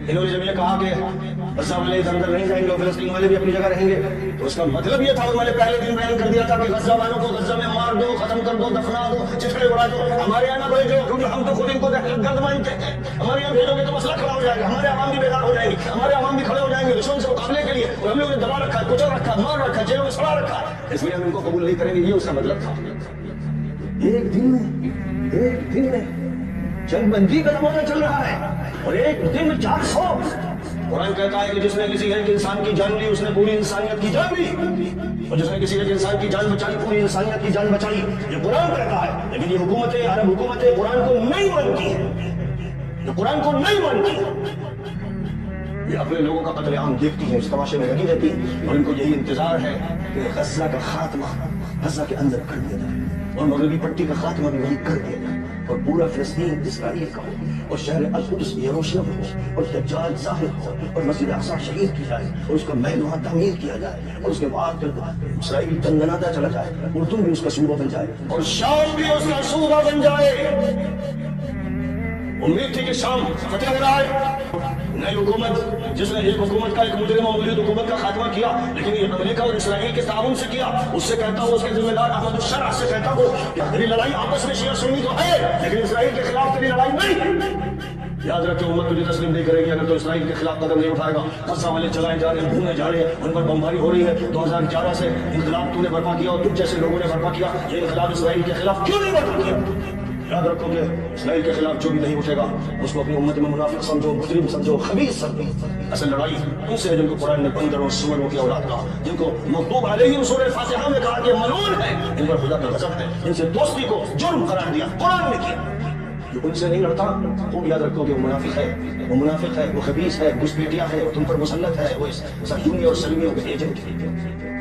انہوں نے جب یہ کہا کہ غزہ والے ادھر ادھر نہیں جائیں گے اور فلسطین والے بھی اپنی جگہ رہیں گے، تو اس کا مطلب یہ تھا، اور میں نے پہلے دن بیان کر دیا تھا کہ غزہ والوں کو غزہ میں مار دو، ختم کر دو، دفنا دو، چچڑے اڑا دو، ہمارے یہاں نہ بھیجو، کیونکہ ہم تو خود ان کو دہشت گرد مانتے ہیں، ہمارے یہاں بھیجو گے تو مسئلہ کھڑا ہو جائے گا، ہمارے عوام بھی بیدار ہو جائیں گے، ہمارے عوام بھی کھڑے ہو جائیں گے دشمن سے مقابلے کے لیے، اور ہم نے انہیں دبا رکھا ہے، کچل رکھا ہے، مار رکھا ہے، جیلوں میں سڑا رکھا ہے، اس لیے ہم ان کو قبول نہیں کریں گے۔ یہ اس کا مطلب تھا۔ ایک دن میں جنگ بندی کا زمانہ چل رہا ہے، اور ایک دن میں 400۔ قرآن کہتا ہے کہ جس نے کسی ایک انسان کی جان لی اس نے پوری انسانیت کی جان لی، اور جس نے کسی ایک انسان کی جان بچائی پوری انسانیت کی جان بچائی۔ یہ قرآن کہتا ہے، لیکن یہ حکومتیں، عرب حکومتیں قرآن کو نہیں مانتی ہیں، یہ قرآن کو نہیں مانتی ہیں، یہ اپنے لوگوں کا قتل عام دیکھتی ہیں، اس تماشے میں لگی رہتی ہیں، اور ان کو یہی انتظار ہے کہ غزہ کا خاتمہ غزہ کے اندر کر دیا جائے، اور مغربی پٹی کا خاتمہ بھی وہی کر دیا جائے، اور پورا فلسطین اسرائیل کا ہو، اور شہر القدس یروشلم ہو، اور دجال ظاہر ہو، اور مسجد اقصی شہید کی جائے، اور اس کا محل وہاں تعمیر کیا جائے، اور اس کے بعد پھر اسرائیل تنگناتا چلا جائے، اردن بھی اس کا صوبہ بن جائے، اور شام بھی اس کا صوبہ بن جائے۔ امید تھی کہ شام فتح ہو رہا ہے، نئی حکومت، جس نے ایک حکومت کا، ایک مجرم و ملحد حکومت کا خاتمہ کیا، لیکن یہ امریکہ اور اسرائیل کے تعاون سے کیا۔ اس سے کہتا ہوں، اس کے ذمہ دار احمد الشرع سے کہتا ہوں کہ تیری لڑائی آپس میں شیعہ سنی تو ہے، لیکن اسرائیل کے خلاف تیری لڑائی نہیں۔ یاد رکھے، امت تجھے تسلیم نہیں کرے گی اگر تو اسرائیل کے خلاف قدم نہیں اٹھائے گا۔ غزہ والے چلائے جا رہے ہیں، بھونے جا رہے ہیں، ان پر بمباری ہو رہی ہے۔ 2011 سے انقلاب تو نے برپا کیا، اور تم جیسے لوگوں نے برپا کیا، یہ انقلاب اسرائیل کے خلاف کیوں نہیں برپا کیا؟ یاد رکھو کہ اسرائیل کے خلاف جو بھی نہیں اٹھے گا اس کو اپنی امت میں منافق سمجھو، مجرم سمجھو، خبیث سمجھو۔ اصل لڑائی ان سے ہے جن کو قرآن نے بندروں سوروں کی اولاد کہا، جن کو مغضوب علیہم سورہ فاتحہ میں کہا کہ ملعون ہے، ان پر خدا کا غضب ہے، ان سے دوستی کو جرم قرار دیا قرآن نے کیا۔ جو ان سے نہیں لڑتا وہ یاد رکھو کہ وہ منافق ہے، وہ منافق ہے، وہ خبیث ہے، گھسپیٹیا ہے، وہ تم پر مسلط ہے، وہ صہیونی اور سلمیوں کے ایجنٹ ہے۔